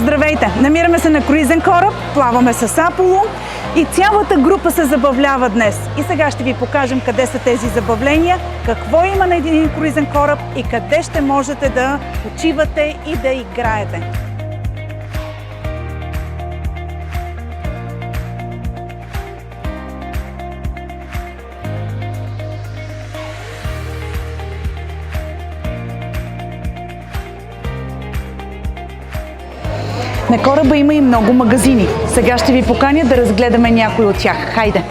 Здравейте! Намираме се на круизен кораб, плаваме с Аполо и цялата група се забавлява днес. И сега ще ви покажем къде са тези забавления, какво има на един круизен кораб и къде ще можете да почивате и да играете. На кораба има и много магазини. Сега ще ви поканя да разгледаме някой от тях. Хайде!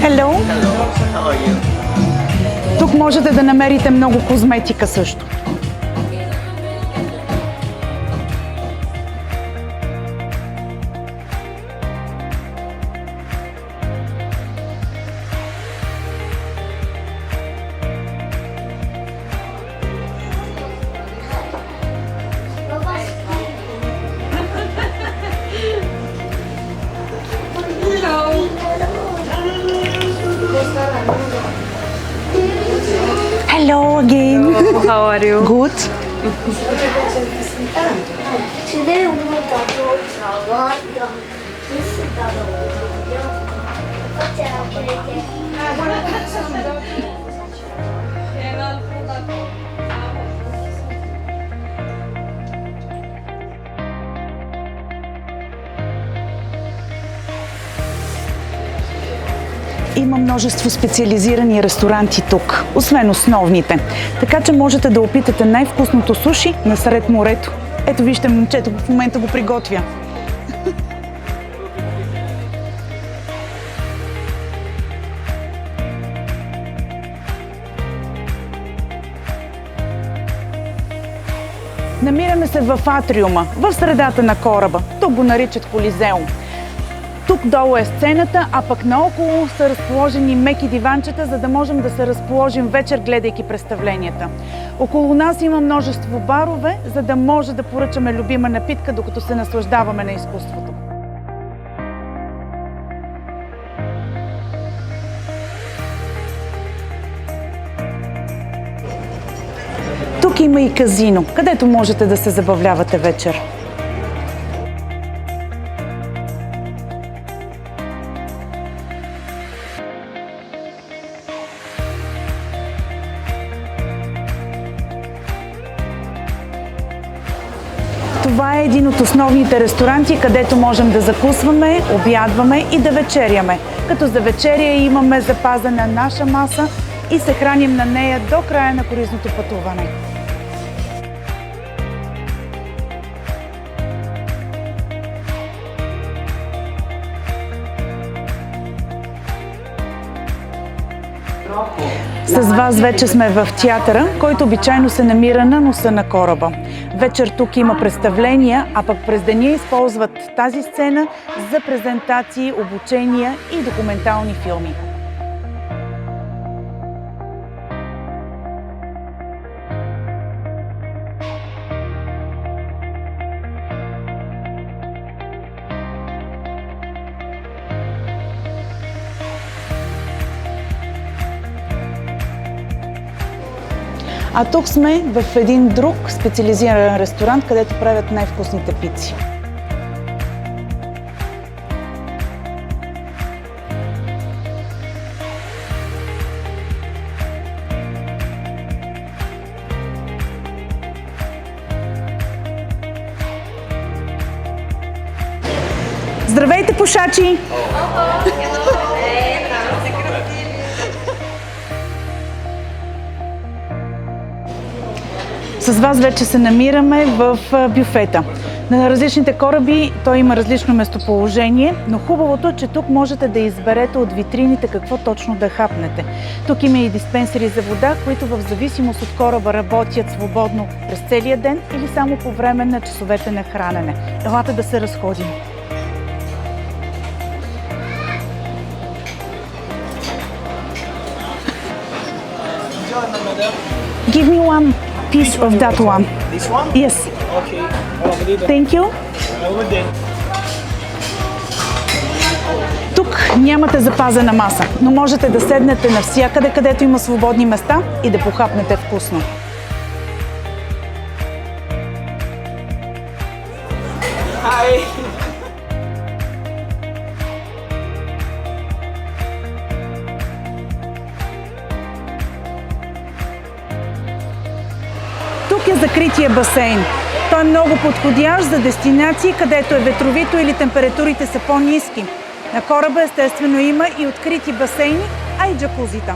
Hello. How are you? Тук можете да намерите много козметика също. Hello again. How are you? Good. Today we will talk about this Има множество специализирани ресторанти тук, освен основните. Така че можете да опитате най-вкусното суши насред морето. Ето вижте, момчето в момента го приготвя. Намираме се в атриума, в средата на кораба. Тук го наричат Колизеум. Тук долу е сцената, а пък наоколо са разположени меки диванчета, за да можем да се разположим вечер, гледайки представленията. Около нас има множество барове, за да може да поръчаме любима напитка, докато се наслаждаваме на изкуството. Тук има и казино, където можете да се забавлявате вечер. Това е един от основните ресторанти, където можем да закусваме, обядваме и да вечеряме. Като за вечеря имаме запазена наша маса и се храним на нея до края на круизното пътуване. С вас вече сме в театъра, който обичайно се намира на носа на кораба. Вечер тук има представления, а пък през деня използват тази сцена за презентации, обучения и документални филми. А тук сме в един друг специализиран ресторант, където правят най-вкусните пици. Здравейте, пушачи! С вас вече се намираме в бюфета. На различните кораби той има различно местоположение, но хубавото е, че тук можете да изберете от витрините какво точно да хапнете. Тук има и диспенсери за вода, които в зависимост от кораба работят свободно през целия ден или само по време на часовете на хранене. Елате да се разходим. Give me one piece of that one. This one? Yes. Okay. Thank you. Тук нямате запазена маса, но можете да седнете навсякъде, където има свободни места и да похапнете вкусно. Hi. Тук е закрития басейн. Той е много подходящ за дестинации, където е ветровито или температурите са по-ниски. На кораба естествено има и открити басейни, а и джакузита.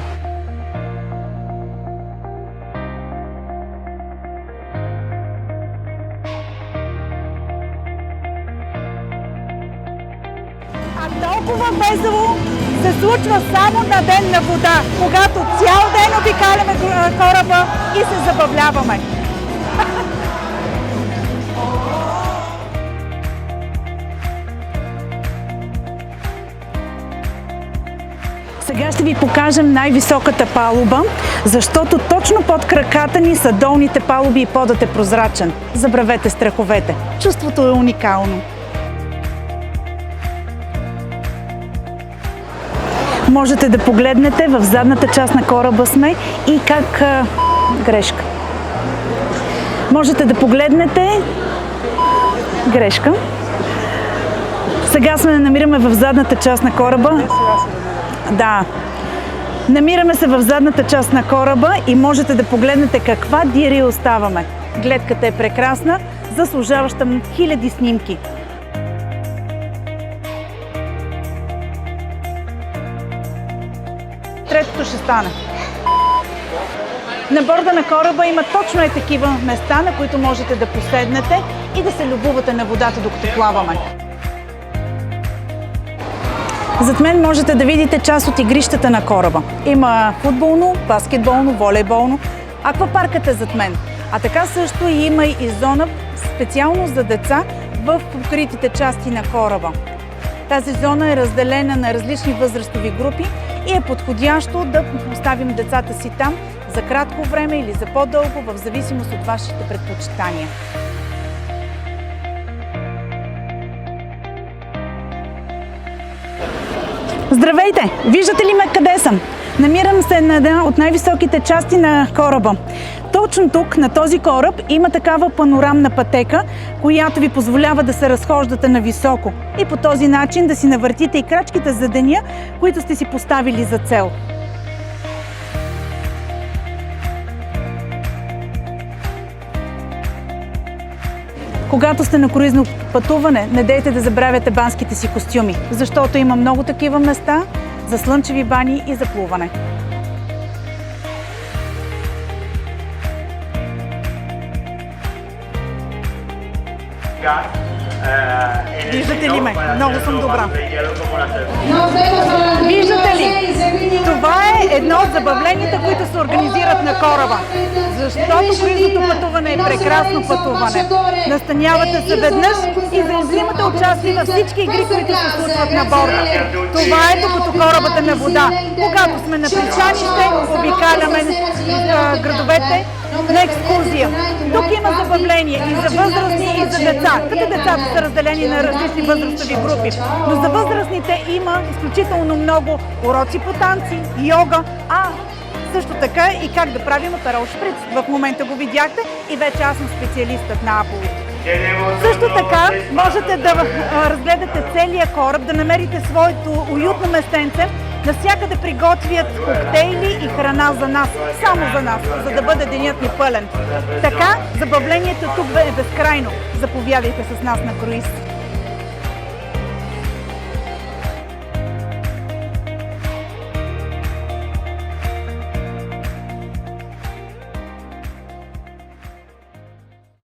А толкова весело се случва само на ден на вода, когато цял ден обикаляме кораба и се забавляваме. Сега ще ви покажем най-високата палуба, защото точно под краката ни са долните палуби и подът е прозрачен. Забравете страховете. Чувството е уникално. Можете да погледнете в задната част на кораба сме и как... Грешка. Можете да погледнете... Грешка. Сега сме намираме в задната част на кораба. Да. Намираме се в задната част на кораба и можете да погледнете каква дирия оставаме. Гледката е прекрасна, заслужаваща хиляди снимки. Третото ще стане. На борда на кораба има точно такива места, на които можете да поседнете и да се любувате на водата, докато плаваме. Зад мен можете да видите част от игрищата на кораба. Има футболно, баскетболно, волейболно. Аквапаркът е зад мен. А така също има и зона специално за деца в покритите части на кораба. Тази зона е разделена на различни възрастови групи и е подходящо да оставим децата си там за кратко време или за по-дълго, в зависимост от вашите предпочитания. Здравейте! Виждате ли ме къде съм? Намирам се на една от най-високите части на кораба. Точно тук, на този кораб, има такава панорамна пътека, която ви позволява да се разхождате на високо и по този начин да си навъртите и крачките за деня, които сте си поставили за цел. Когато сте на круизно пътуване, не дейте да забравяте банските си костюми, защото има много такива места за слънчеви бани и за плуване. Виждате ли ме? Много съм добра. Виждате ли? Това е едно от забавленията, които се организират на кораба. Защото круизното пътуване е прекрасно пътуване. Настанявате се веднъж и да взимате участие във всички игри, които се случват на борда. Това е докато корабът е на вода. Когато сме на пристанище, обикаляме градовете на екскурзия. Тук има забавление и за възрастни, и за деца. Като децата са разделени на различни възрастови групи. Но за възрастните има изключително много уроци по танци, йога, също така и как да правим аперол шприц. В момента го видяхте и вече аз съм специалистът на Аполо. Също така можете да разгледате целия кораб, да намерите своето уютно местенце. Навсякъде приготвят коктейли и храна за нас, само за нас, за да бъде денят ни пълен. Така, забавлението тук е безкрайно. Заповядайте с нас на круиз.